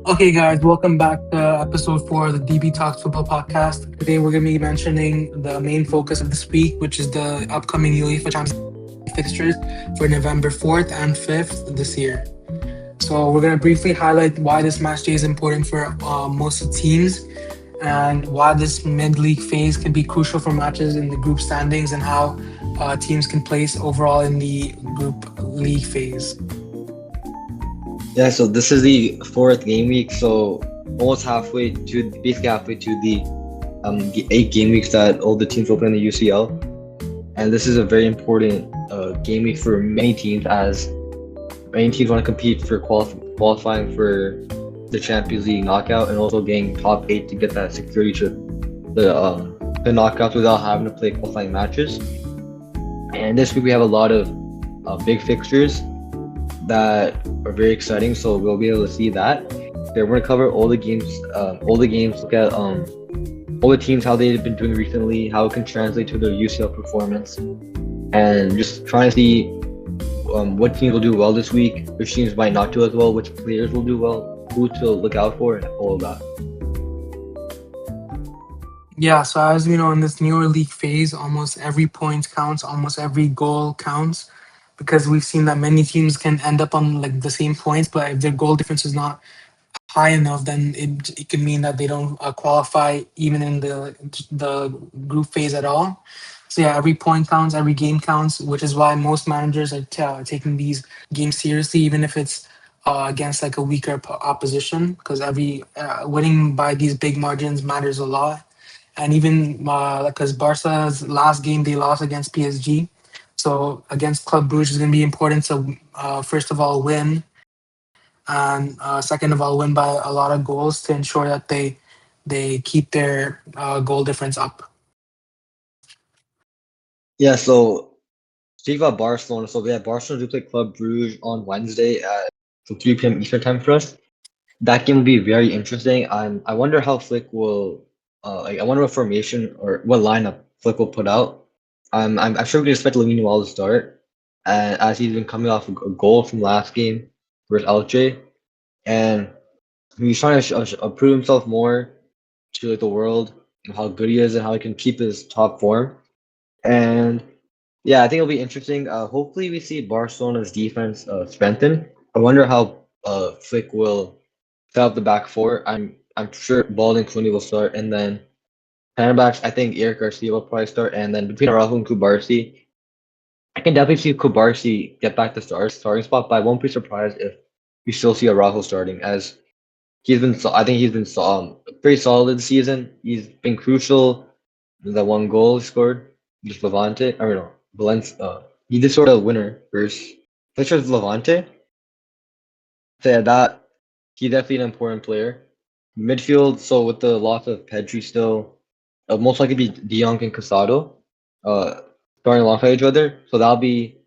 Okay, guys, welcome back to episode 4 of the DBTalks Football Podcast. Today, we're going to be mentioning the main focus of this week, which is the upcoming UEFA Champions League fixtures for November 4th and 5th this year. So, we're going to briefly highlight why this match day is important for most of the teams and why this mid-league phase can be crucial for matches in the group standings and how teams can place overall in the group league phase. Yeah, so this is the fourth game week, so almost basically halfway to the 8 game weeks that all the teams will play in the UCL, and this is a very important game week for many teams, as many teams want to compete for qualifying for the Champions League knockout and also getting top 8 to get that security to the knockouts without having to play qualifying matches. And this week we have a lot of big fixtures that are very exciting, so we'll be able to see that. We're going to cover all the games, look at all the teams, how they've been doing recently, how it can translate to their UCL performance, and just trying to see what teams will do well this week, which teams might not do as well, which players will do well, who to look out for, and all of that. Yeah, so as we know, in this newer league phase, almost every point counts, almost every goal counts, because we've seen that many teams can end up on like the same points, but if their goal difference is not high enough, then it could mean that they don't qualify even in the group phase at all. So yeah, every point counts, every game counts, which is why most managers are taking these games seriously, even if it's against like a weaker opposition, because every winning by these big margins matters a lot. And even because Barca's last game they lost against PSG, so against Club Brugge is going to be important to first of all win, and second of all win by a lot of goals to ensure that they keep their goal difference up. Yeah, so speak about Barcelona. So yeah, Barcelona do play Club Brugge on Wednesday at 3 p.m. Eastern time for us. That game will be very interesting. I wonder how Flick will I wonder what formation or what lineup Flick will put out. I'm sure we can expect Lamine Yamal to start, and as he's been coming off a goal from last game versus Elche, and he's trying to prove himself more to like the world and how good he is and how he can keep his top form. And yeah, I think it'll be interesting. Hopefully we see Barcelona's defense strengthen. I wonder how Flick will set up the back four. I'm sure Bald and Clooney will start, and then center backs, I think Eric Garcia will probably start, and then between Araujo and Kubarsi, I can definitely see Kubarsi get back to starting spot, but I won't be surprised if we still see Araujo starting, as I think he's been pretty solid this season. He's been crucial in that one goal he scored, just Levante. I don't know, Valencia. He just scored a winner versus Fletcher's Levante. So yeah, that he's definitely an important player. Midfield, so with the loss of Pedri still, most likely be De Jong and Casado, uh, starting alongside each other. So that'll be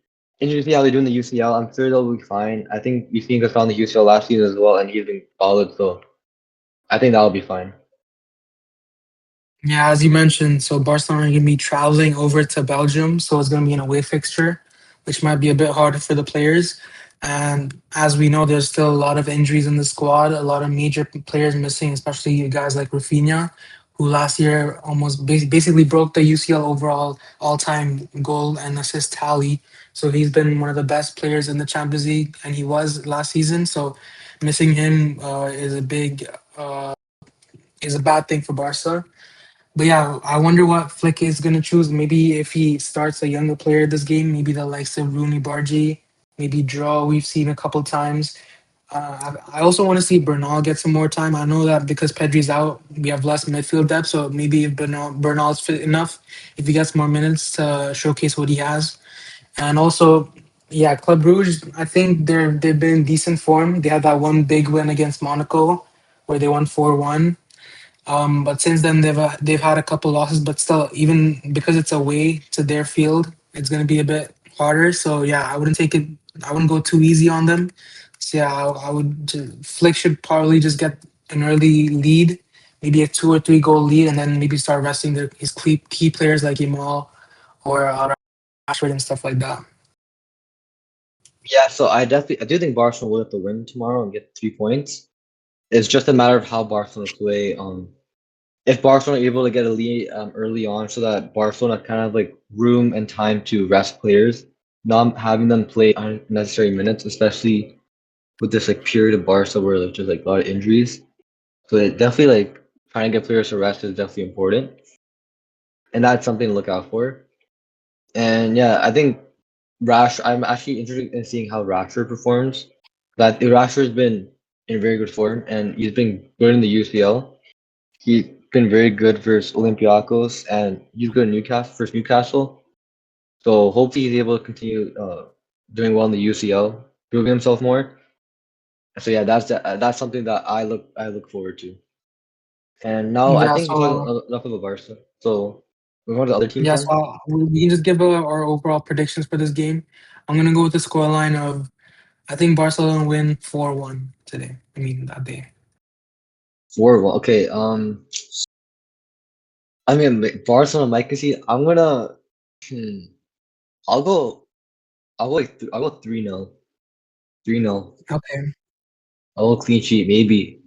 interesting to see how they do in the UCL. I'm sure they'll be fine. I think we've seen Casado in the UCL last season as well, and he's been solid. So I think that'll be fine. Yeah, as you mentioned, so Barcelona are going to be traveling over to Belgium, so it's going to be an away fixture, which might be a bit harder for the players. And as we know, there's still a lot of injuries in the squad, a lot of major players missing, especially guys like Rafinha, who last year almost basically broke the UCL overall all-time goal and assist tally. So he's been one of the best players in the Champions League, and he was last season. So missing him is a bad thing for Barca. But yeah, I wonder what Flick is gonna choose. Maybe if he starts a younger player this game, maybe the likes of Rooney Bargi, maybe Draw we've seen a couple times. I also want to see Bernal get some more time. I know that because Pedri's out, we have less midfield depth. So maybe if Bernal's fit enough, if he gets more minutes to showcase what he has. And also, yeah, Club Brugge, I think they've been in decent form. They had that one big win against Monaco where they won 4-1. But since then they've had a couple losses, but still, even because it's away to their field, it's gonna be a bit harder. So yeah, I wouldn't take it. I wouldn't go too easy on them. So yeah, I would. Flick should probably just get an early lead, maybe a 2 or 3 goal lead, and then maybe start resting his key players like Yamal or Rashford and stuff like that. Yeah, so I do think Barcelona will have to win tomorrow and get 3 points. It's just a matter of how Barcelona play. If Barcelona are able to get a lead early on, so that Barcelona kind of like room and time to rest players, not having them play unnecessary minutes, especially with this like period of Barca where there's just like a lot of injuries. So it definitely like trying to get players to rest is definitely important, and that's something to look out for. And yeah, I think I'm actually interested in seeing how Rashford performs. That Rashford's been in very good form, and he's been good in the UCL. He's been very good versus Olympiacos, and he's good in Newcastle versus Newcastle. So hopefully he's able to continue doing well in the UCL, proving himself more. So yeah, that's something that I look forward to. And now I Yeah, think we talked so enough about Barca. So we're going to the other teams yeah, then. so we can just give our overall predictions for this game. I'm gonna go with the scoreline of I think Barcelona win 4-1 today. I mean that day. 4-1. Okay. I mean Barcelona might concede. I'm gonna. Hmm, I'll go. I'll go 3-0. 3-0. Okay. I'll go clean sheet maybe.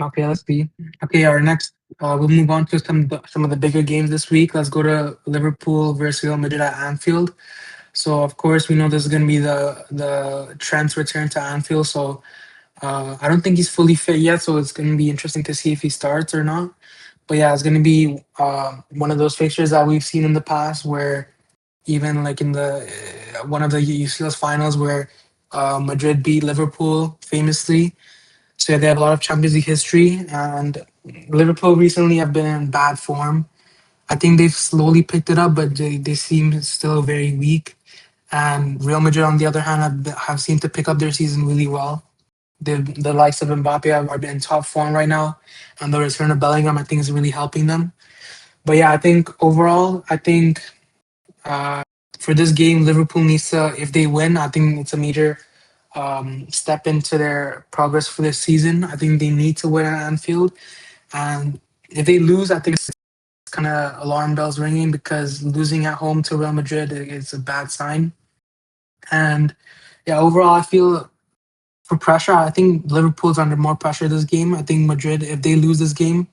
Okay, let's see. Okay, our next we'll move on to some of the bigger games this week. Let's go to Liverpool versus Real Madrid at Anfield. So of course we know this is gonna be the Trent's return to Anfield. So I don't think he's fully fit yet, so it's gonna be interesting to see if he starts or not. But yeah, it's gonna be one of those fixtures that we've seen in the past, where even like in the one of the UCL's finals, where Madrid beat Liverpool famously. So yeah, they have a lot of Champions League history, and Liverpool recently have been in bad form. I think they've slowly picked it up, but they seem still very weak. And Real Madrid, on the other hand, have seemed to pick up their season really well. The likes of Mbappe are in top form right now, and the return of Bellingham, I think, is really helping them. But yeah, I think overall, I think uh, for this game, Liverpool needs to, if they win, I think it's a major step into their progress for this season. I think they need to win at Anfield, and if they lose, I think it's kind of alarm bells ringing, because losing at home to Real Madrid is a bad sign. And yeah, overall, I feel for pressure, I think Liverpool's under more pressure this game. I think Madrid, if they lose this game,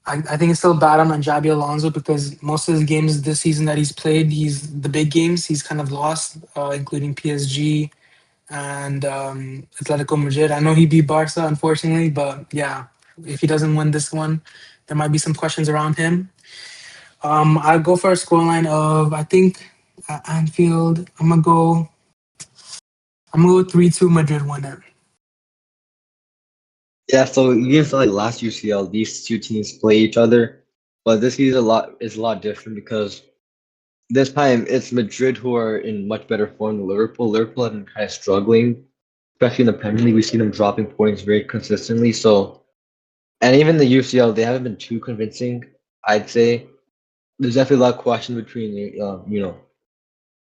I think it's still bad on Javi Alonso, because most of his games this season that he's played, he's the big games, he's kind of lost, including PSG and Atletico Madrid. I know he beat Barca, unfortunately, but yeah, if he doesn't win this one, there might be some questions around him. I'll go for a scoreline of, I think at Anfield, I'm gonna go 3-2 Madrid winner. Yeah. So games like last UCL, these two teams play each other, but this season a lot different because this time it's Madrid who are in much better form than Liverpool. Liverpool have been kind of struggling, especially in the Premier League. We see them dropping points very consistently. So, and even the UCL, they haven't been too convincing. I'd say there's definitely a lot of question between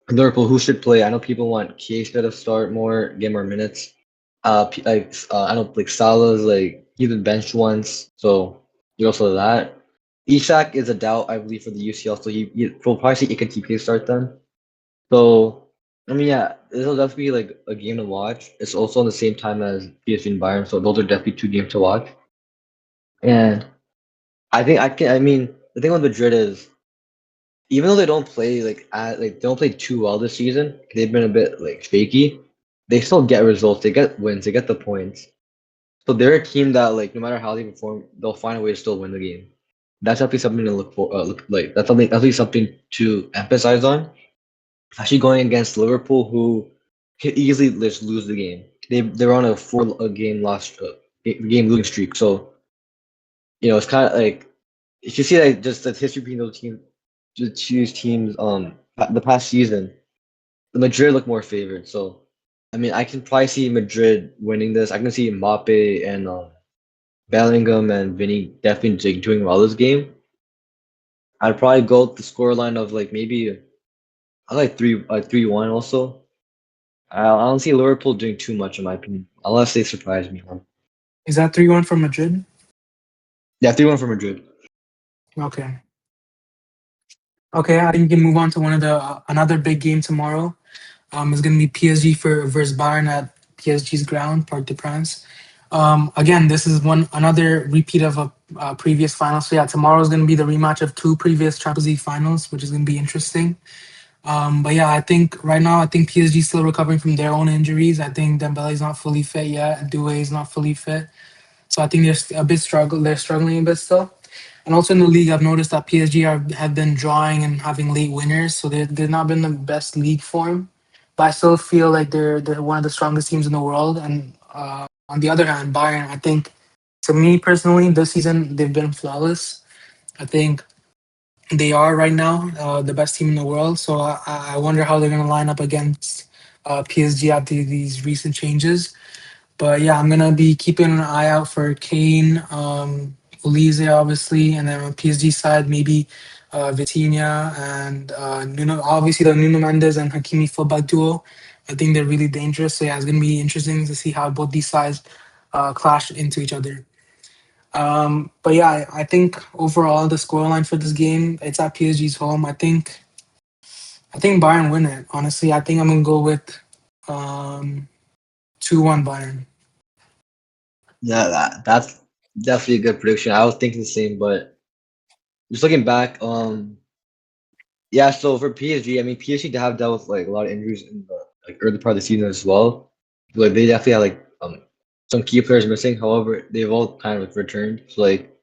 Liverpool who should play. I know people want Chiesa to start more, get more minutes. I know like Salah's like he's been benched once, so there's also that. Isak is a doubt, I believe, for the UCL, so we'll probably see Ikatike start then. So, I mean, yeah, this will definitely be like a game to watch. It's also on the same time as PSG and Bayern, so those are definitely two games to watch. And I think I can. I mean, the thing with Madrid is even though they don't play they don't play too well this season, they've been a bit like shaky. They still get results. They get wins. They get the points. So they're a team that like no matter how they perform, they'll find a way to still win the game. That's definitely something to look for. That's definitely something to emphasize on. Actually, going against Liverpool, who could easily just lose the game. They're on a game lost game losing streak. So it's kind of like if you see like just the history between those teams, the two teams, the past season, the Madrid look more favored. So I mean, I can probably see Madrid winning this. I can see Mbappe and Bellingham and Vinny definitely like, doing well this game. I'd probably go with the scoreline of like maybe I like 3-1 also. I don't see Liverpool doing too much in my opinion, unless they surprise me. Is that 3-1 for Madrid? Yeah, 3-1 for Madrid. Okay. Okay, I think we can move on to one of the another big game tomorrow. It's going to be PSG for versus Bayern at PSG's ground, Parc des Princes. Again, this is another repeat of a previous final. So yeah, tomorrow is going to be the rematch of two previous Champions League finals, which is going to be interesting. But yeah, I think right now, I think PSG is still recovering from their own injuries. I think Dembele's not fully fit yet. Doué is not fully fit. So I think there's a bit struggle. They're struggling a bit still. And also in the league, I've noticed that PSG have been drawing and having late winners. So they've not been the best league form. But I still feel like they're one of the strongest teams in the world. And on the other hand, Bayern, I think, to me personally, this season they've been flawless. I think they are right now the best team in the world. So I wonder how they're going to line up against PSG after these recent changes. But yeah, I'm gonna be keeping an eye out for Kane, Olise, obviously, and then on PSG side, maybe Vitinha and Nuno. Obviously, the Nuno Mendes and Hakimi fullback duo. I think they're really dangerous. So yeah, it's gonna be interesting to see how both these sides clash into each other. But yeah, I think overall the scoreline for this game, it's at PSG's home. I think Bayern win it. Honestly, I think I'm gonna go with um, 2-1 Bayern. Yeah, that's definitely a good prediction. I was thinking the same, but just looking back, yeah. So for PSG, I mean, PSG they have dealt with like a lot of injuries in the like early part of the season as well. Like they definitely had like some key players missing. However, they've all kind of returned. So like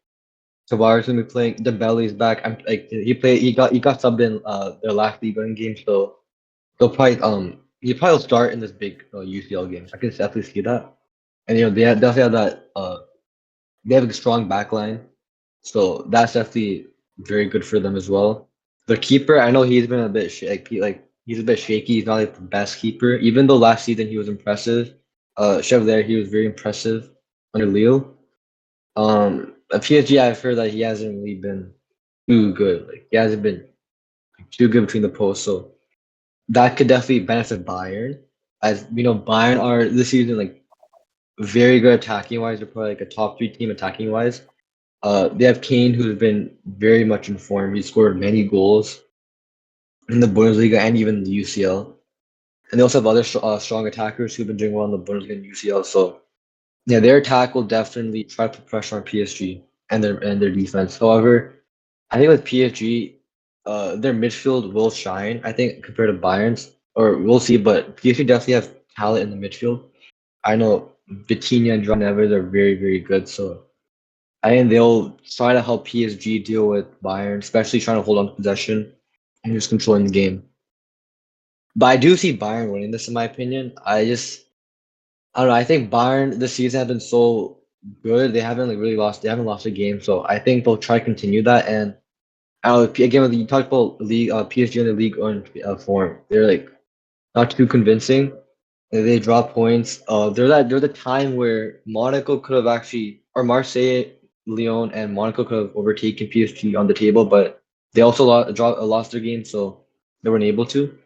Tavares gonna be playing. Dembele's back. I'm like he got subbed in their last league one game, so they'll probably he probably will start in this big UCL game. I can definitely see that. And definitely have that they have a strong back line, so that's definitely very good for them as well. Their keeper, I know he's been a bit he's a bit shaky. He's not like the best keeper, even though last season he was impressive. Chevalier, he was very impressive under Lille. At PSG, I've heard that he hasn't really been too good. Like he hasn't been too good between the posts, so that could definitely benefit Bayern. As we know, Bayern are this season like very good attacking wise. They're probably like a top three team attacking wise. They have Kane, who's been very much in form. He scored many goals in the Bundesliga and even the UCL. And they also have other strong attackers who've been doing well in the Bundesliga and UCL. So yeah, their attack will definitely try to put pressure on PSG and their defense. However, I think with PSG, their midfield will shine. I think compared to Bayern's, or we'll see. But PSG definitely have talent in the midfield. I know Vitinha and John Neves are very very good. So I think they'll try to help PSG deal with Bayern, especially trying to hold on to possession and just controlling the game. But I do see Bayern winning this, in my opinion. I don't know. I think Bayern this season have been so good. They haven't like really lost. They haven't lost a game. So I think they'll try to continue that. And again, when you talked about league, PSG in the league on form, they're like not too convincing. They draw points. There's a time where Monaco could have actually, or Marseille, Lyon, and Monaco could have overtaken PSG on the table, but they also lost their game, so they weren't able to.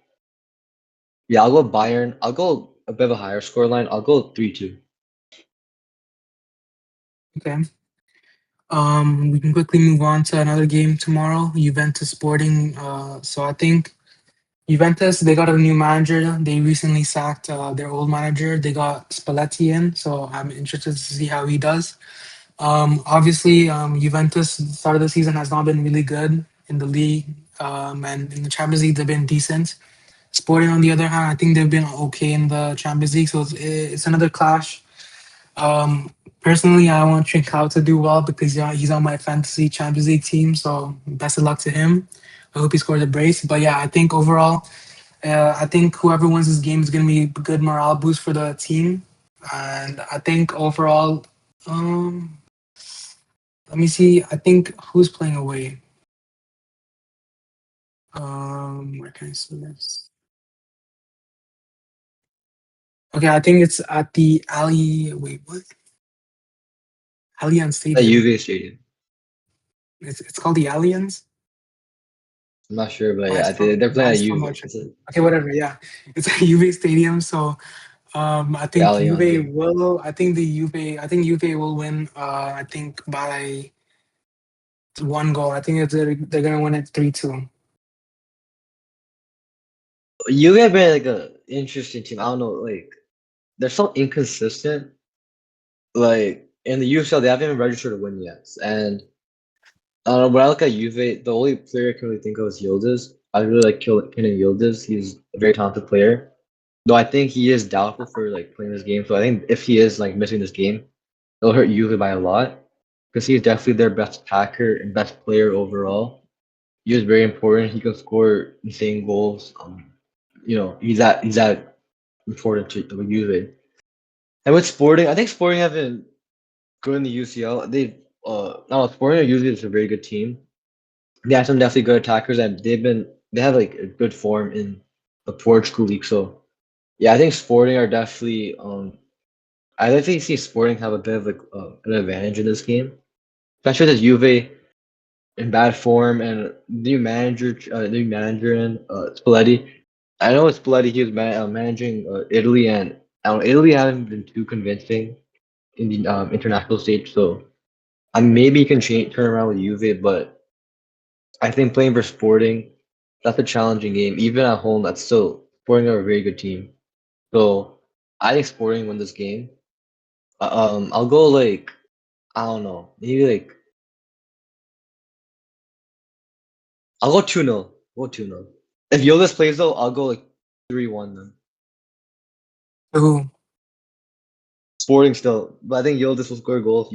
Yeah, I'll go Bayern. I'll go a bit of a higher score line. I'll go 3-2. Okay. We can quickly move on to another game tomorrow. Juventus Sporting. So I think Juventus, they got a new manager. They recently sacked their old manager. They got Spalletti in, so I'm interested to see how he does. Obviously, Juventus start of the season has not been really good in the league, and in the Champions League they've been decent. Sporting, on the other hand, I think they've been okay in the Champions League, so it's another clash. Um, Personally, I want Trincao to do well because yeah, he's on my fantasy Champions League team. So best of luck to him. I hope he scores a brace. But yeah, I think overall, I think whoever wins this game is going to be a good morale boost for the team. And I think overall, um, let me see. I think who's playing away. Where can I see this? Okay, I think it's at the Ali. Wait, what? Allianz The Stadium. Juve Stadium. It's called the Allianz. I'm not sure, but Why yeah, is so they're why playing at is so Juve. much? Okay, whatever. Yeah, it's a Juve stadium. So I The think Allianz. Yeah. Juve will. I think the Juve. I think Juve will win. I think by 1 goal. I think they're gonna win it 3-2. Juve have been like a interesting team. I don't know, like they're so inconsistent. like in the UCL, they haven't even registered a win yet. And when I look at Juve, the only player I can really think of is Yildiz. I really like Kenan Yildiz. He's a very talented player. Though I think he is doubtful for like playing this game. So I think if he is like missing this game, it'll hurt Juve by a lot. Because he's definitely their best attacker and best player overall. He is very important. He can score insane goals. He's that important to Juve. And with Sporting, I think Sporting have been good in the UCL. No, Sporting usually is a very good team. They have some definitely good attackers, and they have like a good form in the Portugal league. So yeah, I think Sporting are definitely I definitely see Sporting have a bit of like an advantage in this game, especially with Juve in bad form and new manager in Spalletti. I know with Spalletti he was managing Italy, and Italy hasn't been too convincing in the international stage. So maybe he can turn around with Juve, but I think playing for Sporting, that's a challenging game. Even at home, that's still Sporting are a very good team. So I think Sporting win this game. I'll go like I don't know, maybe like I'll go 2-0. Go 2-0. If Yildiz plays though, I'll go like 3-1 then. Ooh, Sporting still, but I think Yildiz will score a goal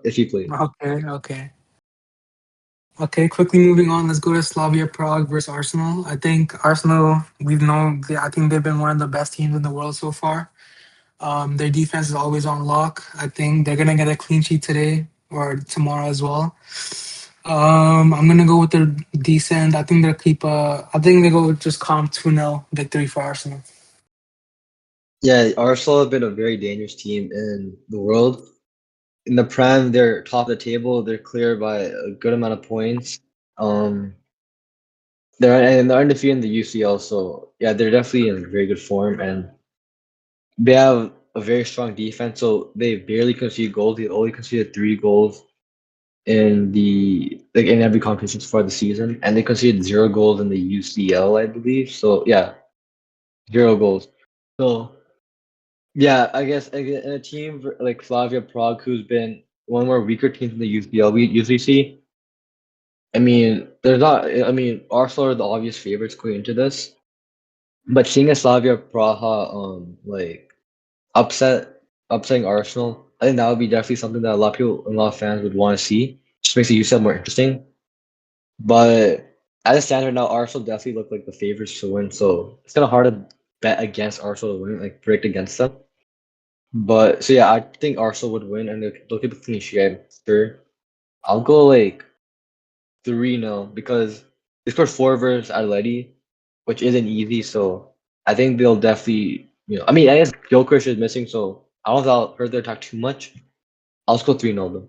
if he plays. okay, okay. Okay, quickly moving on. Let's go to Slavia Prague versus Arsenal. I think Arsenal, I think they've been one of the best teams in the world so far. Their defense is always on lock. I think they're gonna get a clean sheet today or tomorrow as well. I'm gonna go with the decent. I think they'll keep. I think they go with just calm 2-0 victory for Arsenal. Yeah, Arsenal have been a very dangerous team in the world. In the Prem, they're top of the table. They're clear by a good amount of points. Um, they're undefeated in the UCL, so yeah, they're definitely in very good form, and they have a very strong defense. So they barely concede goals. They only conceded 3 goals in every competition so far the season, and they conceded 0 goals in the UCL, I believe. So yeah, 0 goals. So yeah, I guess in a team like Slavia Prague, who's been one of our weaker teams in the UCL, we usually see. I mean, there's not. I mean, Arsenal are the obvious favorites going into this, but seeing a Slavia Praha like upsetting Arsenal, I think that would be definitely something that a lot of people, a lot of fans would want to see. Just makes the UCL more interesting. But as it stands right now, Arsenal definitely look like the favorites to win. So it's kind of hard to bet against Arsenal to win, like predict against them. But so yeah, I think Arsenal would win, and they'll keep a clean sheet. I'm sure. I'll go like 3-0 because they scored 4 versus Atleti, which isn't easy. So I think they'll definitely, I mean, I guess Gilchrist is missing, so I don't know if I'll hurt their attack too much. I'll just go 3-0 though.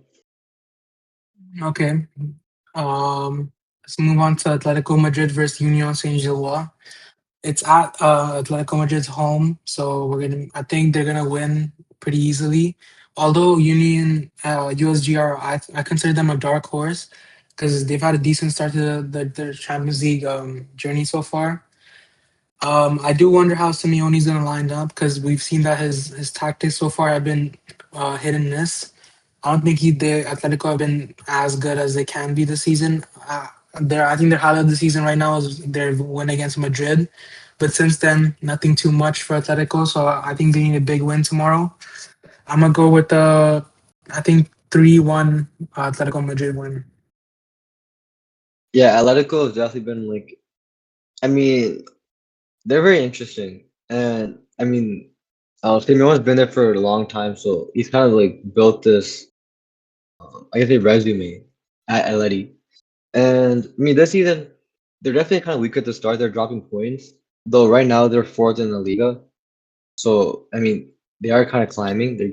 Okay. Let's move on to Atletico Madrid versus Union Saint Gilloise. It's at Atletico Madrid's home, so I think they're gonna win pretty easily. Although Union USGR, I consider them a dark horse because they've had a decent start to their Champions League journey so far. I do wonder how Simeone's gonna line up because we've seen that his tactics so far have been hit and miss. I don't think the Atletico have been as good as they can be this season. I think their highlight of the season right now is their win against Madrid, but since then nothing too much for Atletico. So I think they need a big win tomorrow. I'm gonna go with I think 3-1 Atletico Madrid win. Yeah, Atletico has definitely been like, I mean, they're very interesting, and I mean, Simeone's been there for a long time, so he's kind of like built this, I guess, a resume at Atleti. And I mean, this season they're definitely kind of weak at the start. They're dropping points, though. Right now they're fourth in the Liga, so I mean, they are kind of climbing. They're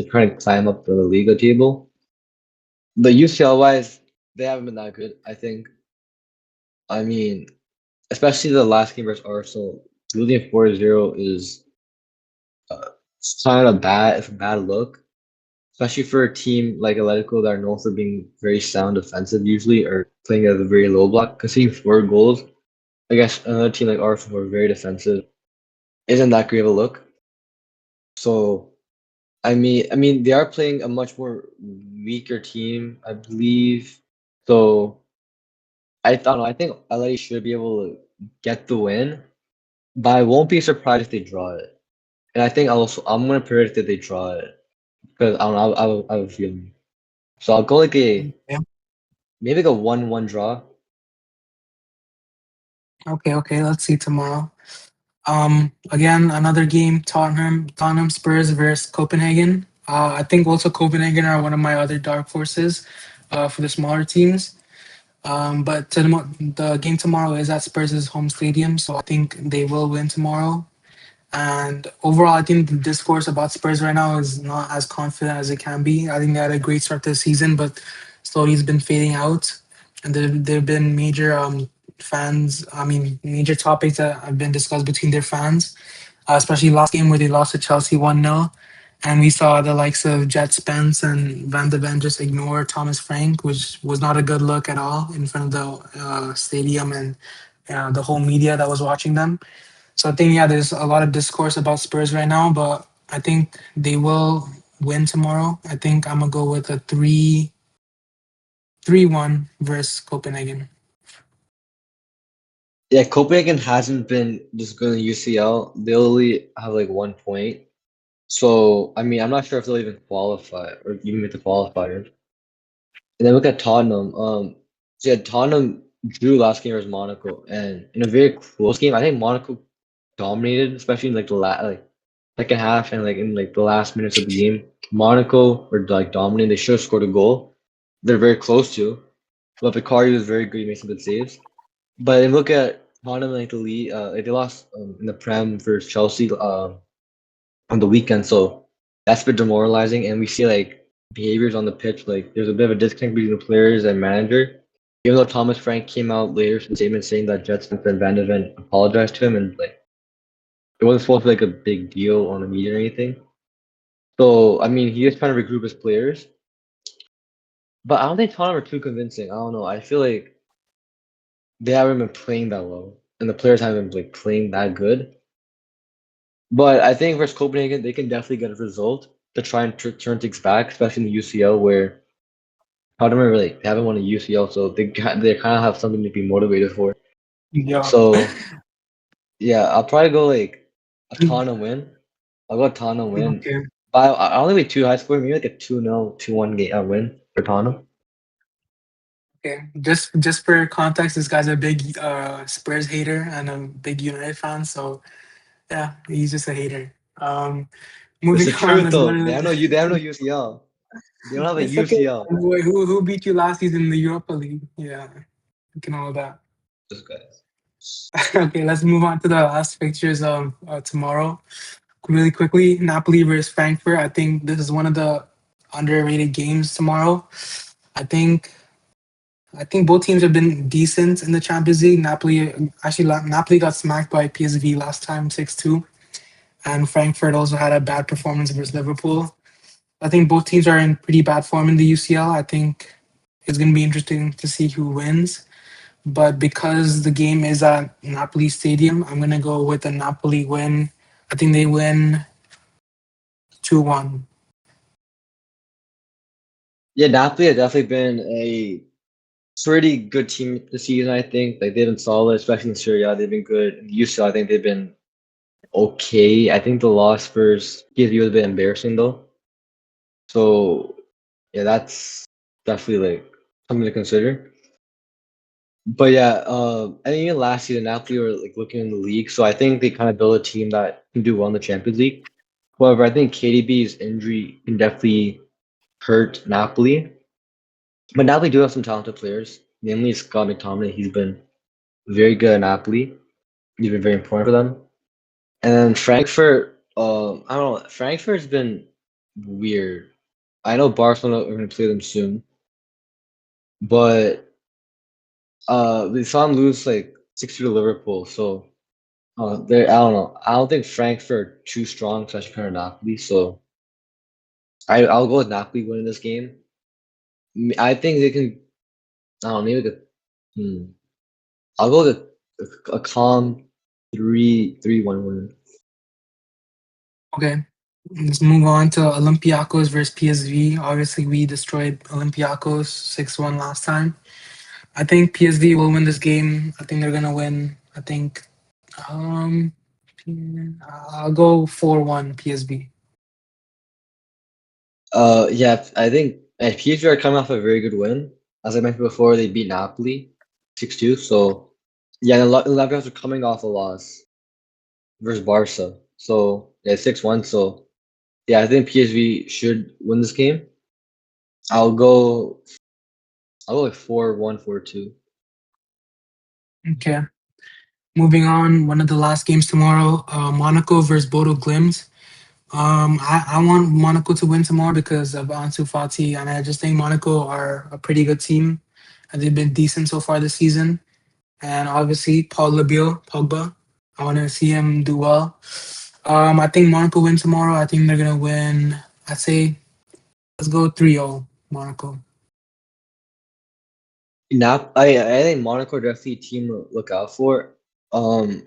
trying to climb up the Liga table. The UCL wise, they haven't been that good. I think. I mean, especially the last game versus Arsenal, losing 4-0 is uh, kind of bad. It's a bad look, especially for a team like Atletico that are known for being very sound defensive usually, or playing at a very low block. Conceding 4 goals against another team like Arsenal who are very defensive isn't that great of a look. So I mean, they are playing a much more weaker team, I believe. So I don't know. I think LA should be able to get the win, but I won't be surprised if they draw it. And I think I'm gonna predict that they draw it because I don't know. I have a feeling. So I'll go like a Yeah. maybe like a 1-1 draw. Okay. Let's see tomorrow. Again, another game, Tottenham Spurs versus Copenhagen. I think also Copenhagen are one of my other dark horses for the smaller teams. But the game tomorrow is at Spurs' home stadium, so I think they will win tomorrow. And overall, I think the discourse about Spurs right now is not as confident as it can be. I think they had a great start to the season, but slowly it's been fading out. And there have been major major topics that have been discussed between their fans, especially last game where they lost to Chelsea 1-0. And we saw the likes of Jet Spence and Van de Ven just ignore Thomas Frank, which was not a good look at all in front of the stadium and the whole media that was watching them. So I think there's a lot of discourse about Spurs right now, but I think they will win tomorrow. I think I'm gonna go with a 3-1 versus Copenhagen. Yeah, Copenhagen hasn't been just good in UCL. They only have like 1 point. So I mean, I'm not sure if they'll even qualify or even make the qualifiers. And then look at Tottenham. So yeah, Tottenham drew last game versus Monaco, and in a very close game, I think Monaco dominated, especially in like like second half and like in like the last minutes of the game. Monaco were like dominating. They should have scored a goal. They're very close to, but Vicari was very good. He made some good saves. But then look at Tottenham like the league. Like they lost in the Prem versus Chelsea on the weekend, so that's been demoralizing. And we see like behaviors on the pitch. Like there's a bit of a disconnect between the players and manager. Even though Thomas Frank came out later in the statement saying that Jetson and Van de Ven apologized to him and like it wasn't supposed to be like a big deal on the media or anything. So I mean, he is trying to regroup his players, but I don't think Tottenham are too convincing. I don't know. I feel like they haven't been playing that well, and the players haven't been like playing that good. But I think versus Copenhagen, they can definitely get a result to try and turn things back, especially in the UCL where Tottenham are really they haven't won a UCL, so they kind of have something to be motivated for. Yeah. So yeah, I'll probably go like a Tottenham win. I'll go Tottenham win. Okay. But I don't think it'll be too high score. Maybe like a 2-0, 2-1 game win for Tottenham. Okay. Just for context, this guy's a big Spurs hater and a big United fan. So yeah, he's just a hater. It's Moving the on, truth let's go though. They to have no they have no UCL. They don't have a it's okay. UCL. Boy, who beat you last season in the Europa League? Yeah, we can all that. This guys. Okay, let's move on to the last fixtures of tomorrow. Really quickly, Napoli versus Frankfurt. I think this is one of the underrated games tomorrow. I think I think both teams have been decent in the Champions League. Napoli got smacked by PSV last time 6-2, and Frankfurt also had a bad performance versus Liverpool. I think both teams are in pretty bad form in the UCL. I think it's going to be interesting to see who wins. But because the game is at Napoli Stadium, I'm going to go with a Napoli win. I think they win 2-1. Yeah, Napoli have definitely been a pretty good team this season, I think. Like they've been solid, especially in Serie A. They've been good. In the UCL, I think they've been okay. I think the loss versus PSV was a bit embarrassing though. So yeah, that's definitely like something to consider. But yeah, I think even last season Napoli were like looking in the league, so I think they kind of built a team that can do well in the Champions League. However, I think KDB's injury can definitely hurt Napoli. But Napoli do have some talented players, namely Scott McTominay. He's been very good at Napoli. He's been very important for them. And then Frankfurt, I don't know. Frankfurt's been weird. I know Barcelona are going to play them soon, but we saw them lose like 6 to Liverpool. So they I don't know. I don't think Frankfurt too strong, especially kind of Napoli. So I'll go with Napoli winning this game. I think they can. I don't know. Maybe like hmm. I'll go with a calm 3-1 win. Okay. Let's move on to Olympiacos versus PSV. Obviously, we destroyed Olympiacos 6-1 last time. I think PSV will win this game. I think they're gonna win. I think um I'll go 4-1 PSV. Yeah, I think PSG are coming off a very good win. As I mentioned before, they beat Napoli 6-2. So yeah, the Olympiacos are coming off a loss versus Barca. So yeah, 6-1. So yeah, I think PSV should win this game. I'll go I'll go like 4-1, 4-2. Okay. Moving on, one of the last games tomorrow, Monaco versus Bodo Glimt. I want Monaco to win tomorrow because of Ansu Fati, and I just think Monaco are a pretty good team, and they've been decent so far this season. And obviously, Paul Labille, Pogba, I want to see him do well. I think Monaco win tomorrow. I think they're gonna win. I'd say let's go 3-0 Monaco. I think Monaco are definitely a team to look out for. Um,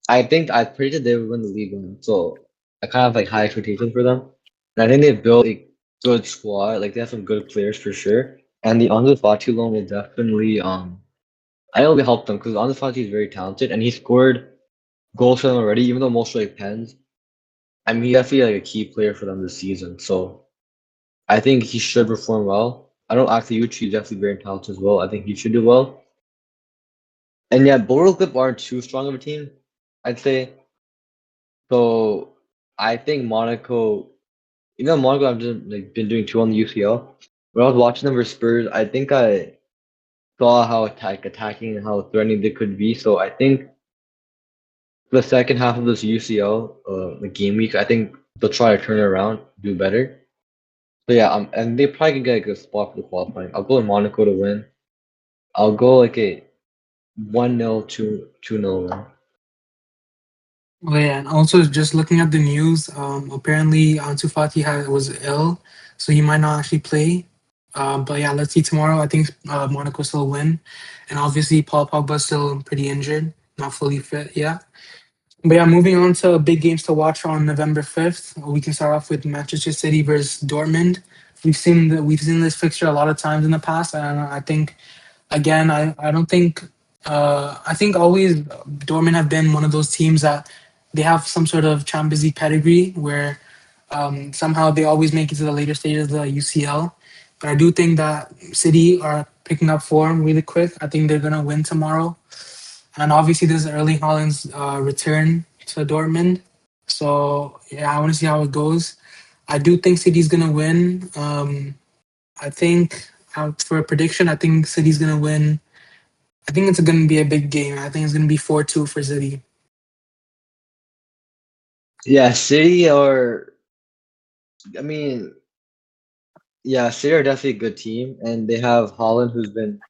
I think I predicted they would win the league one, so I kind of have like high expectations for them. And I think they've built a good squad. Like they have some good players for sure. And the Ansu Fati loan will definitely I think it'll help them because Ansu Fati is very talented and he scored goals for them already, even though mostly like pens. I mean, he's definitely like a key player for them this season. So I think he should perform well. I don't actually Yuchi is definitely very talented as well. I think he should do well. And yeah, Boral Clip aren't too strong of a team, I'd say. So I think Monaco, Monaco have just like been doing too on the UCL. When I was watching them versus Spurs, I think I saw how attacking and how threatening they could be. So I think the second half of this UCL, the game week, I think they'll try to turn it around, do better. So yeah, and they probably can get a good spot for the qualifying. I'll go with Monaco to win. I'll go like a 1-0, 2-0 win. Oh yeah, and also just looking at the news, apparently Ansu Fati was ill, so he might not actually play. But yeah, let's see tomorrow. I think Monaco still win, and obviously Paul Pogba's still pretty injured, not fully fit yet. But yeah, moving on to big games to watch on November 5th. We can start off with Manchester City versus Dortmund. We've seen this fixture a lot of times in the past, and I think again, I don't think I think always Dortmund have been one of those teams that they have some sort of Champions League pedigree where somehow they always make it to the later stages of the UCL. But I do think that City are picking up form really quick. I think they're gonna win tomorrow. And obviously, this is Erling Haaland's return to Dortmund. So yeah, I want to see how it goes. I do think City's gonna win. I think for a prediction, I think City's gonna win. I think it's gonna be a big game. I think it's gonna be 4-2 for City. Yeah, City are. I mean, yeah, City are definitely a good team, and they have Holland, who's been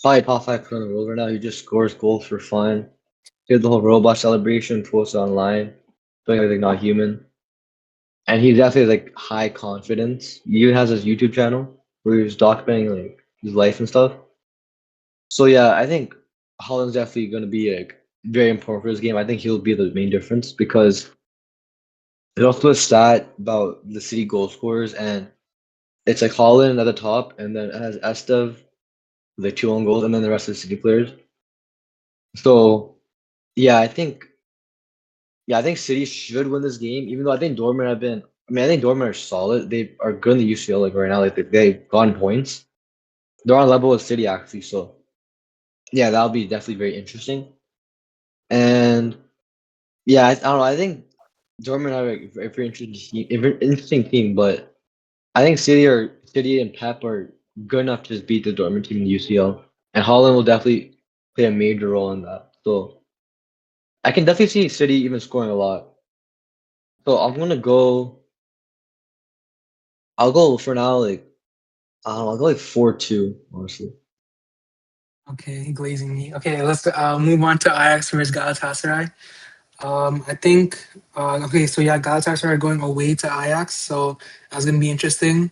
probably top five player in the world right now. He just scores goals for fun. He had the whole robot celebration posted online, feeling like not human. And he definitely has like high confidence. He even has his YouTube channel where he's documenting like his life and stuff. So yeah, I think Holland's definitely going to be like very important for this game. I think he'll be the main difference because there's also a stat about the City goal scorers, and it's like Holland at the top, and then it has Estev with like two own goals, and then the rest of the City players. So yeah, I think City should win this game, even though I think Dortmund have been. I mean, I think Dortmund are solid. They are good in the UCL like right now. Like they've gotten points. They're on level with City actually. So yeah, that'll be definitely very interesting. And yeah, I don't know. I think Dortmund are a very interesting team, but I think City and Pep are good enough to just beat the Dortmund team in the UCL, and Holland will definitely play a major role in that. So I can definitely see City even scoring a lot. So I'm gonna go. I'll go for now. Like I'll go like 4-2, honestly. Okay, glazing me. Okay, let's move on to Ajax versus Galatasaray. I think okay, so yeah, Galatasaray are going away to Ajax, so that's gonna be interesting.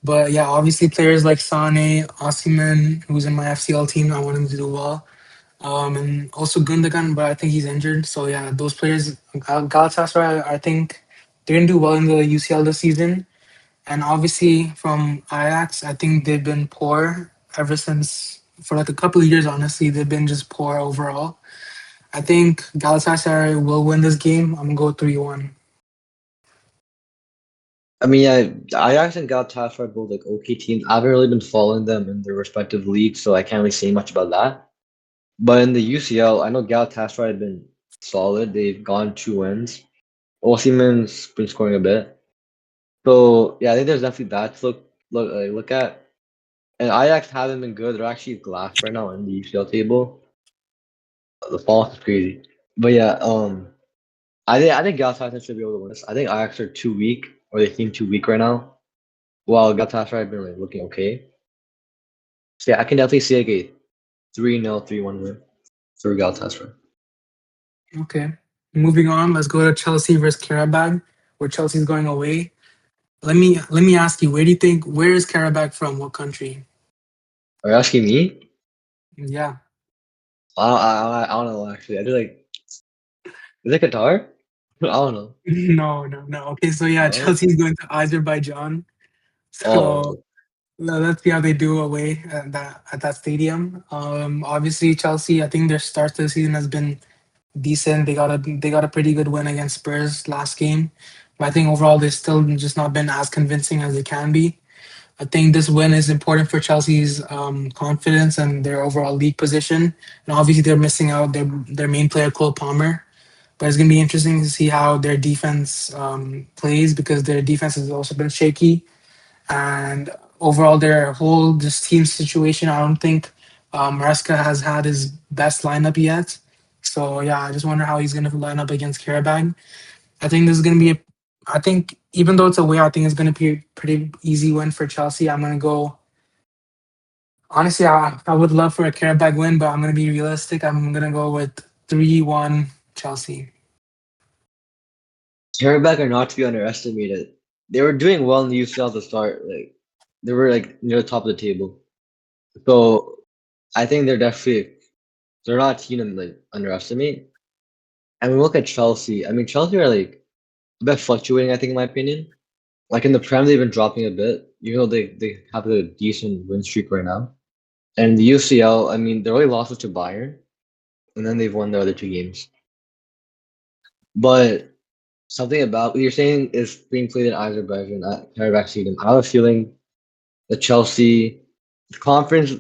But yeah, obviously players like Sane, Osimhen, who's in my FCL team, I want him to do well. And also Gundogan, but I think he's injured. So yeah, those players, Galatasaray, I think they're gonna do well in the UCL this season. And obviously from Ajax, I think they've been poor ever since for like a couple of years. Honestly, they've been just poor overall. I think Galatasaray will win this game. I'm gonna go 3-1. I mean, yeah, Ajax and Galatasaray are both like okay teams. I haven't really been following them in their respective leagues, so I can't really say much about that. But in the UCL, I know Galatasaray have been solid. They've gone 2 wins. Osimhen's been scoring a bit. So yeah, I think there's definitely that to look at. And Ajax haven't been good. They're actually last right now in the UCL table. The fall is crazy. But yeah, I think Galatasaray should be able to win this. I think Ajax are too weak, or they seem too weak right now. While Galatasaray have been like looking okay. So yeah, I can definitely see like a 3-0, 3-1 win for Galatasaray. Okay. Moving on, let's go to Chelsea versus Karabag, where Chelsea's going away. Let me ask you, where is Karabag from? What country? Are you asking me? Yeah. I don't know actually. I do like is it Qatar? I don't know. No, no, no. Okay, so yeah, No. Chelsea's going to Azerbaijan. So Oh, let's see how they do away at that stadium. Obviously Chelsea, I think their start to the season has been decent. They got a pretty good win against Spurs last game. But I think overall they've still just not been as convincing as they can be. I think this win is important for Chelsea's confidence and their overall league position. And obviously they're missing out their main player Cole Palmer. But it's gonna be interesting to see how their defense plays because their defense has also been shaky. And overall, their whole this team situation, I don't think Maresca has had his best lineup yet. So yeah, I just wonder how he's gonna line up against Karabag. I think this is gonna be I think even though it's away, I think it's gonna be a pretty easy win for Chelsea. I'm gonna go. Honestly, I would love for a Karabag win, but I'm gonna be realistic. I'm gonna go with 3-1 Chelsea. Karabakh are not to be underestimated. They were doing well in the UCL at the start. Like they were like near the top of the table. So I think they're not a team to like underestimate. And we look at Chelsea. I mean, Chelsea are like a bit fluctuating. I think, in my opinion, like in the Prem, they've been dropping a bit, even though they have a decent win streak right now. And the UCL, I mean, they only lost to Bayern, and then they've won their other 2 games. But something about what you're saying is being played in Azerbaijan at Karabakh Stadium. I have a feeling the Chelsea the conference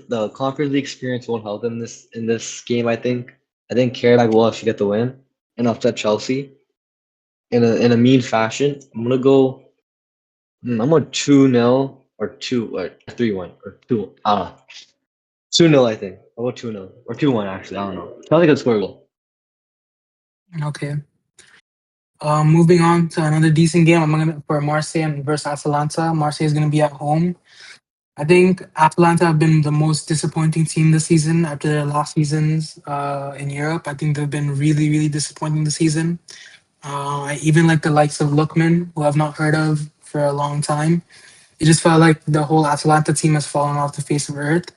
league experience won't help them in this game. I think Karabakh will actually get the win and upset Chelsea in a mean fashion. I'm going 2-0 or 3-1 or 2. 2-0, I think. I'll go 2-0 or 2-1 actually. I don't know. Chelsea could score a goal. Okay. Moving on to another decent game. I'm gonna for Marseille versus Atalanta. Marseille is gonna be at home. I think Atalanta have been the most disappointing team this season after their last seasons in Europe. I think they've been really, really disappointing this season. Even like the likes of Lookman, who I've not heard of for a long time. It just felt like the whole Atalanta team has fallen off the face of earth.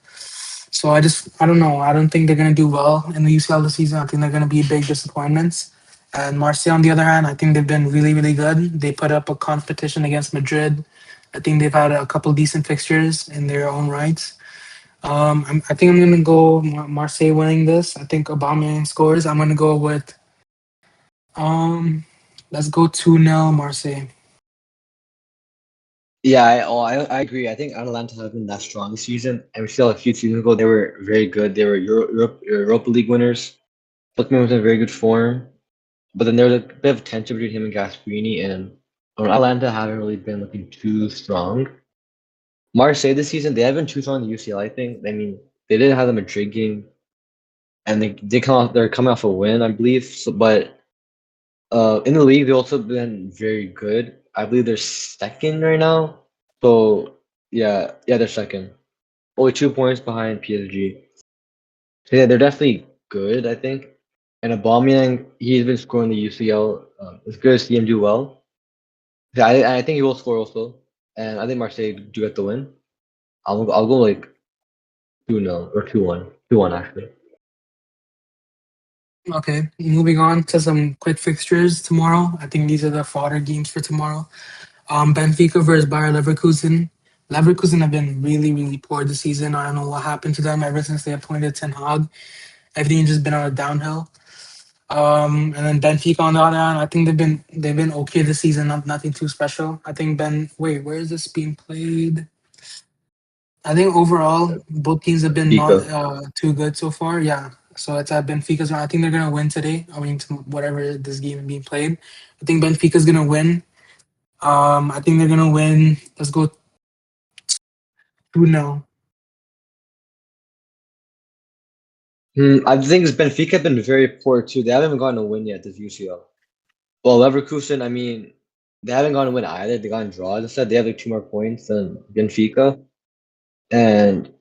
So I don't know. I don't think they're gonna do well in the UCL this season. I think they're gonna be big disappointments. And Marseille, on the other hand, I think they've been really, really good. They put up a competition against Madrid. I think they've had a couple decent fixtures in their own rights. I think I'm gonna go Marseille winning this. I think Aubameyang scores. I'm gonna go with um, let's go 2-0 Marseille. Yeah, I agree. I think Atalanta have been that strong this season, and we feel a few seasons ago they were very good. They were Europa League winners. Lookman was in very good form, but then there was a bit of tension between him and Gasperini, and Atalanta haven't really been looking too strong. Marseille this season they haven't been too strong in the UCL. I think. I mean, they didn't have the Madrid game, and they're coming off a win, I believe. So, but in the league, they've also been very good. I believe they're second right now. So yeah, they're second. Only 2 points behind PSG. So yeah, they're definitely good, I think. And Aubameyang, he's been scoring the UCL. It's good to see him do well. Yeah, I think he will score also. And I think Marseille do get the win. I'll go like 2-0 or 2-1. 2-1 actually. Okay, moving on to some quick fixtures tomorrow. I think these are the fodder games for tomorrow. Benfica versus Bayer Leverkusen. Leverkusen have been really, really poor this season. I don't know what happened to them ever since they appointed Ten Hag. Everything just been on a downhill. And then Benfica on the other hand, I think they've been okay this season. Nothing too special. I think Ben. Wait, where is this being played? I think overall both teams have been not Benfica. too good so far. Yeah, so it's at Benfica's. I think they're gonna win today. I mean, whatever this game is being played, I think Benfica's gonna win. I think they're gonna win. Let's go 2-0. I think Benfica have been very poor too. They haven't even gotten a win yet this UCL. Well, Leverkusen, I mean, they haven't gotten a win either. They gotten draws. Instead, they have like 2 more points than Benfica, and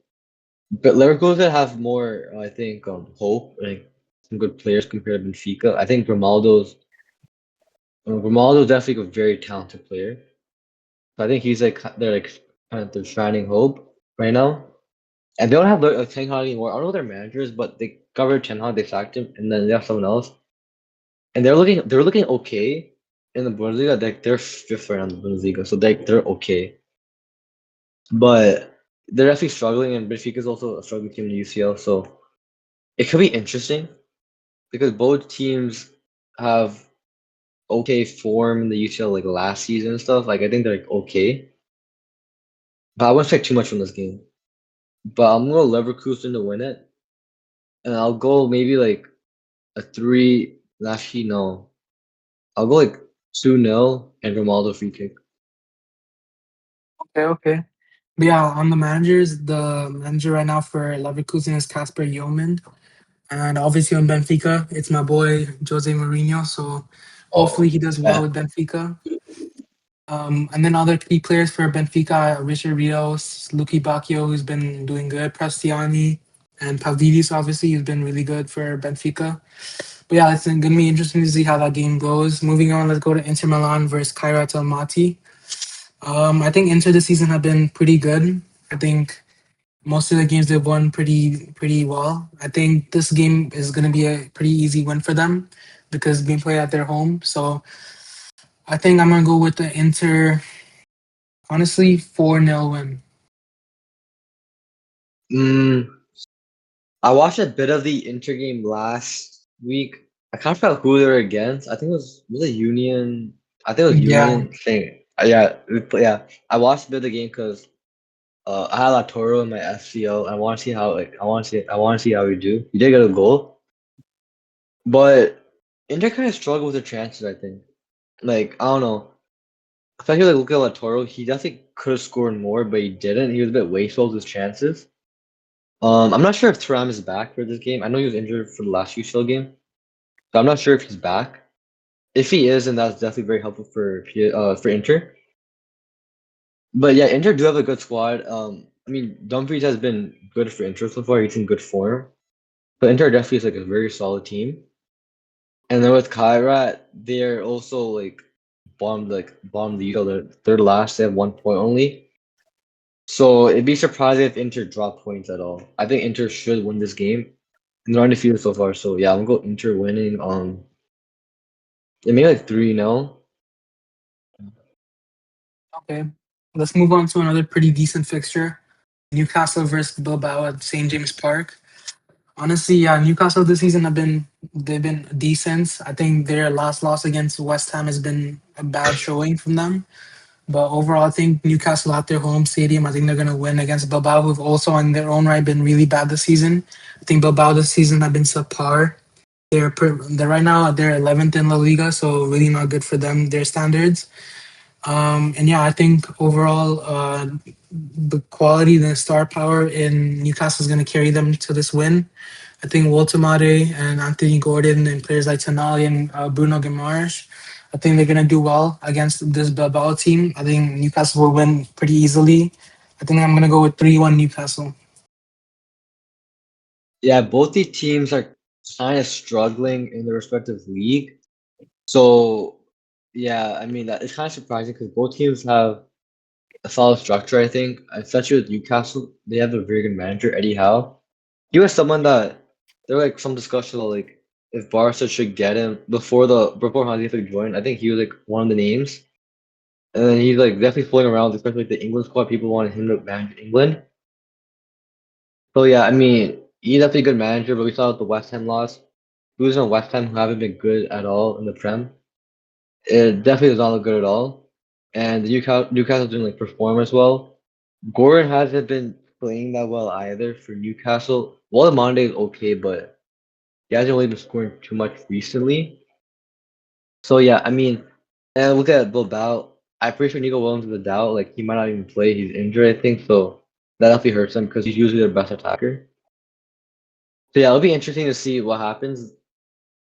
but Leverkusen have more, I think, hope, like some good players compared to Benfica. I think Ronaldo's definitely a very talented player. So I think he's like they're like kind of their shining hope right now. And they don't have Ten Hag anymore. I don't know their managers, but they got rid of Ten Hag, they sacked him, and then they have someone else. And they're looking okay in the Bundesliga. They're fifth right now in the Bundesliga, so they're okay. But they're actually struggling, and Benfica is also a struggling team in the UCL. So it could be interesting because both teams have okay form in the UCL like last season and stuff. Like I think they're like okay, but I wouldn't expect too much from this game. But I'm gonna go Leverkusen to win it, and I'll go maybe like a three. Actually, no, I'll go like 2-0 and Ronaldo free kick. Okay, okay. But yeah, on the manager right now for Leverkusen is Casper Yeoman, and obviously on Benfica, it's my boy Jose Mourinho. So hopefully Oh, he does well yeah. with Benfica. And then other key players for Benfica, Richard Rios, Luki Bacchio, who's been doing good, Prestiani, and Pavlidis, obviously, he's been really good for Benfica. But yeah, it's going to be interesting to see how that game goes. Moving on, let's go to Inter Milan versus Kairat Almaty. I think Inter this season have been pretty good. I think most of the games they've won pretty well. I think this game is going to be a pretty easy win for them because being played at their home. So I think I'm going to go with the Inter. Honestly, 4-0 win. Mm, I watched a bit of the Inter game last week. I can't forget who they were against. I think it was a Union. I think it was Yeah. Union thing. Yeah, yeah. I watched a bit of the game because I had La Toro in my FCO. I want to see how I want to see how we do. He did get a goal, but Inter kind of struggled with their chances. I think. Like I don't know. Especially like look at La Toro. He definitely could have scored more, but he didn't. He was a bit wasteful with his chances. I'm not sure if Thuram is back for this game. I know he was injured for the last UCL game, so I'm not sure if he's back. If he is, then that's definitely very helpful for Inter. But yeah, Inter do have a good squad. I mean, Dumfries has been good for Inter so far. He's in good form. But Inter definitely is like a very solid team. And then with Kairat, they're also like bottom of the UCL. They're third last. They have 1 point only. So it'd be surprising if Inter drop points at all. I think Inter should win this game. And they're undefeated so far. So yeah, I'm gonna go Inter winning. Yeah, maybe like 3-0. Okay. Let's move on to another pretty decent fixture. Newcastle versus Bilbao at St. James Park. Honestly, yeah, Newcastle this season they've been decent. I think their last loss against West Ham has been a bad showing from them. But overall, I think Newcastle at their home stadium, I think they're gonna win against Bilbao, who've also in their own right been really bad this season. I think Bilbao this season have been subpar. They're right now they're 11th in La Liga, so really not good for them their standards. And yeah, I think overall, the quality, the star power in Newcastle is going to carry them to this win. I think Walter Mate and Anthony Gordon and players like Tonali and Bruno Guimaraes, I think they're going to do well against this Bilbao team. I think Newcastle will win pretty easily. I think I'm going to go with 3-1 Newcastle. Yeah, both these teams are kind of struggling in their respective league. So yeah, I mean that it's kind of surprising because both teams have a solid structure. I think, especially with Newcastle, they have a very good manager, Eddie Howe. He was someone that there were like some discussion of like if Barca should get him before Hansi Flick joined. I think he was like one of the names, and then he's like definitely floating around, especially like the England squad. People wanted him to manage England. So yeah, I mean, he's definitely a good manager, but we saw with the West Ham loss, who's on West Ham who haven't been good at all in the Prem. It definitely does not look good at all. And the Newcastle didn't like perform as well. Gordon hasn't been playing that well either for Newcastle. Well, Monday is okay, but he hasn't really been scoring too much recently. So yeah, I mean, and look at Bilbao. I'm pretty sure Nico Williams is a doubt. Like he might not even play. He's injured, I think. So that definitely hurts him because he's usually their best attacker. So yeah, it'll be interesting to see what happens.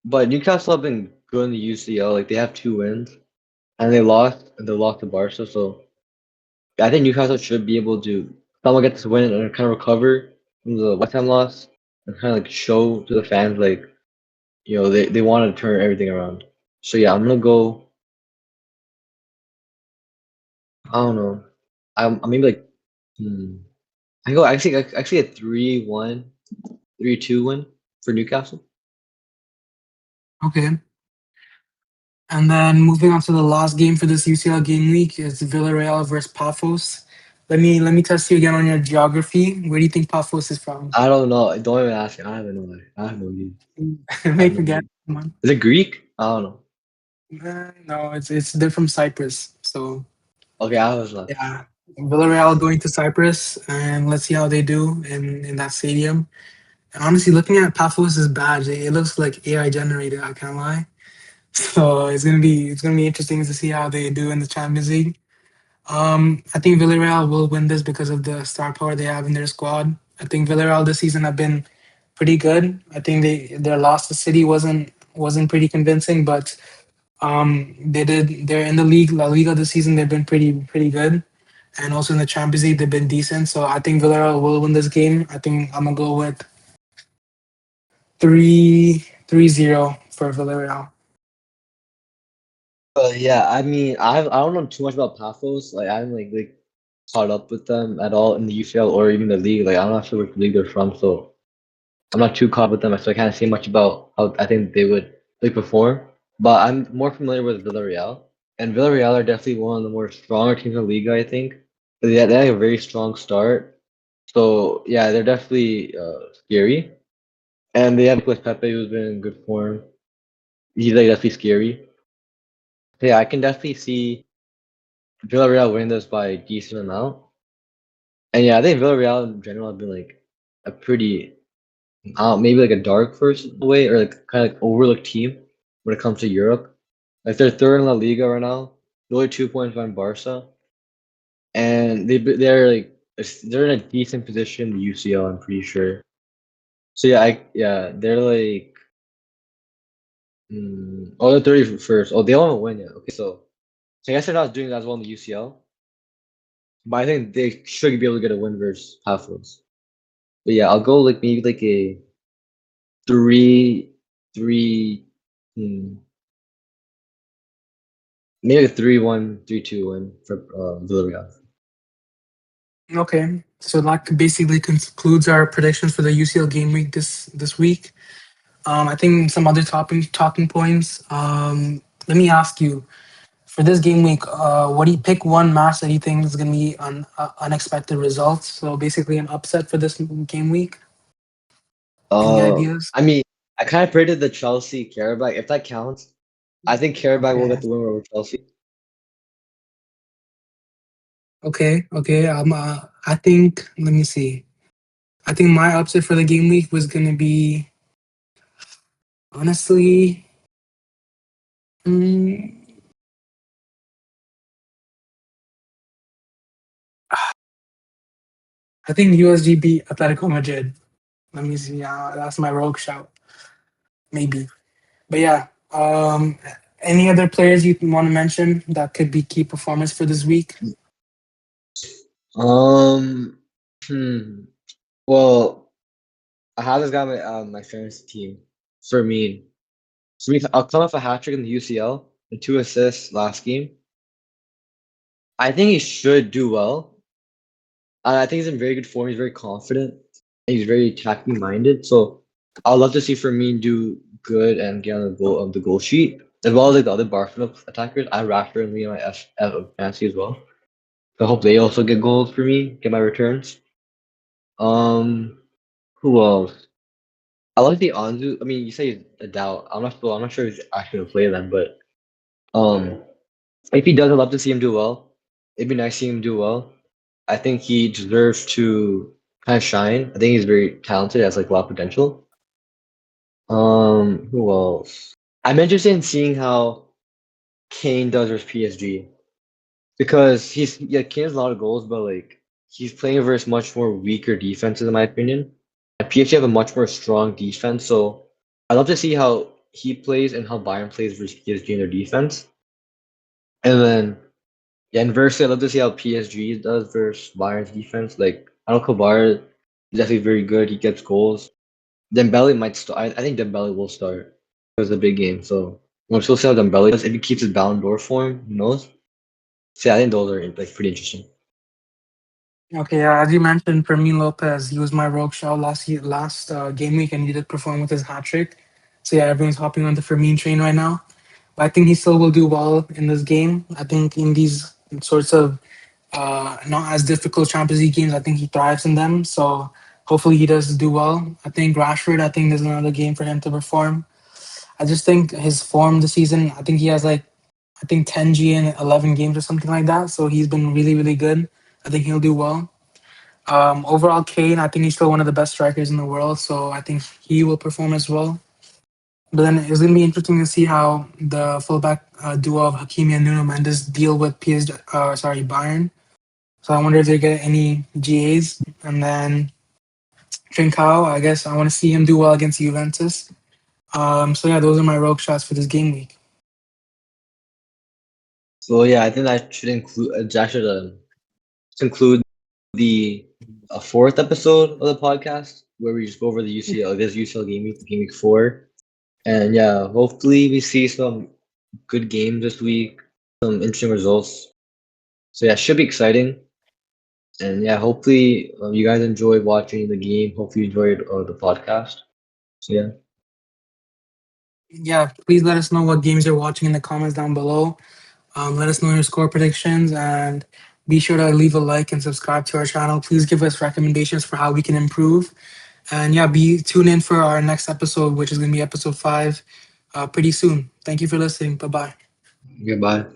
But Newcastle have been good in the UCL. Like they have 2 wins, and they lost to Barca. So I think Newcastle should be able to someone get this win and kind of recover from the West Ham loss and kind of like show to the fans like they want to turn everything around. So yeah, I'm gonna go. I don't know. I'm maybe like I go actually a 3-1, 3-2 win for Newcastle. Okay. And then moving on to the last game for this UCL game week is Villarreal versus Paphos. Let me test you again on your geography. Where do you think Paphos is from? I don't know. Don't even ask me. I have no idea. I have no idea. I have Make no a guess. idea. Come on. Is it Greek? I don't know. No, it's they're from Cyprus. So Okay, I was not. yeah, Villarreal going to Cyprus, and let's see how they do in that stadium. And honestly, looking at Paphos' badge, it looks like AI generated. I can't lie. So it's gonna be interesting to see how they do in the Champions League. I think Villarreal will win this because of the star power they have in their squad. I think Villarreal this season have been pretty good. I think their loss to City wasn't pretty convincing, but they're in the league La Liga this season. They've been pretty good, and also in the Champions League they've been decent. So I think Villarreal will win this game. I think I'm gonna go with 3-0 for Villarreal. Yeah, I mean, I don't know too much about Paphos. Like, I haven't like caught up with them at all in the UCL or even the league. Like, I'm not sure which league they're from, so I'm not too caught up with them. So I can't say much about how I think they would perform. But I'm more familiar with Villarreal, and Villarreal are definitely one of the more stronger teams in the league. I think they have a very strong start. So yeah, they're definitely scary, and they have Nicolas Pepe who's been in good form. He's like definitely scary. Yeah, I can definitely see Villarreal winning this by a decent amount. And yeah, I think Villarreal in general have been like a pretty, maybe like a dark horse in a way, or like kind of like overlooked team when it comes to Europe. Like they're third in La Liga right now, they're only 2 points behind Barca, and they're in a decent position in the UCL. I'm pretty sure. So yeah, they're like, they're 31st. Oh, they don't win yet. Okay, so I guess they're not doing as well in the UCL. But I think they should be able to get a win versus Halfwoods. But yeah, I'll go like maybe like a 3-3, maybe a 3-1, 3-2 win for Villarreal. Okay, so that basically concludes our predictions for the UCL game week this week. I think some other talking points. Let me ask you for this game week. What do you pick one match that you think is going to be an unexpected result? So basically, an upset for this game week. Any ideas? I mean, I kind of predicted the Chelsea Karabakh. If that counts, I think Karabakh will Okay, get the win over Chelsea. okay. I think. Let me see. I think my upset for the game week was going to be honestly. mm, I think USG beat Atletico Madrid. Let me see. That's my rogue shout, maybe. But yeah, any other players you want to mention that could be key performance for this week? Um, hmm. Well, I have this guy on my fantasy team for me. For me, I'll come off a hat trick in the UCL and 2 assists last game. I think he should do well. I think he's in very good form. He's very confident. And he's very attacking minded. So I'd love to see Fermin do good and get on the goal sheet, as well as like the other Barcelona attackers. I have Rashford and Lee in my F fantasy as well. So I hope they also get goals for me, get my returns. Um, who else? I like the Anzu. I mean, you say he's a doubt. I'm not sure if he's actually gonna play then, but um, if he does, I'd love to see him do well. It'd be nice seeing him do well. I think he deserves to kind of shine. I think he's very talented, has like a lot of potential. Who else? I'm interested in seeing how Kane does versus PSG because Kane has a lot of goals, but like he's playing versus much more weaker defenses in my opinion. And PSG have a much more strong defense, so I'd love to see how he plays and how Bayern plays versus PSG in their defense. And then yeah, inversely, I'd love to see how PSG does versus Bayern's defense. Like I know Kvara is definitely very good. He gets goals. Dembele might start. I think Dembele will start. It was a big game, so we'll still see how Dembele does. If he keeps his Ballon d'Or form, who knows? So yeah, I think those are like pretty interesting. Okay, as you mentioned, Fermin Lopez, he was my rogue shout last game week, and he did perform with his hat trick. So yeah, everyone's hopping on the Fermin train right now. But I think he still will do well in this game. I think in these sorts of not as difficult Champions League games, I think he thrives in them. So hopefully he does do well. I think Rashford, I think there's another game for him to perform. I just think his form this season, I think he has like, I think 10 G in 11 games or something like that. So he's been really, really good. I think he'll do well. Overall, Kane, I think he's still one of the best strikers in the world. So I think he will perform as well. But then it's going to be interesting to see how the fullback duo of Hakimi and Nuno Mendes deal with Bayern. So I wonder if they get any GAs. And then Trincao, I guess I want to see him do well against Juventus. So yeah, those are my rogue shots for this game week. So yeah, I think that should include that should conclude the fourth episode of the podcast where we just go over the UCL this UCL game week 4, and yeah, hopefully we see some good games this week, some interesting results. So yeah, it should be exciting. And yeah, hopefully you guys enjoyed watching the game. Hopefully you enjoyed the podcast. So yeah, Yeah, please let us know what games you're watching in the comments down below. Let us know your score predictions and be sure to leave a like and subscribe to our channel. Please give us recommendations for how we can improve. And yeah, be tuned in for our next episode, which is going to be episode 5 pretty soon. Thank you for listening. Bye bye. goodbye.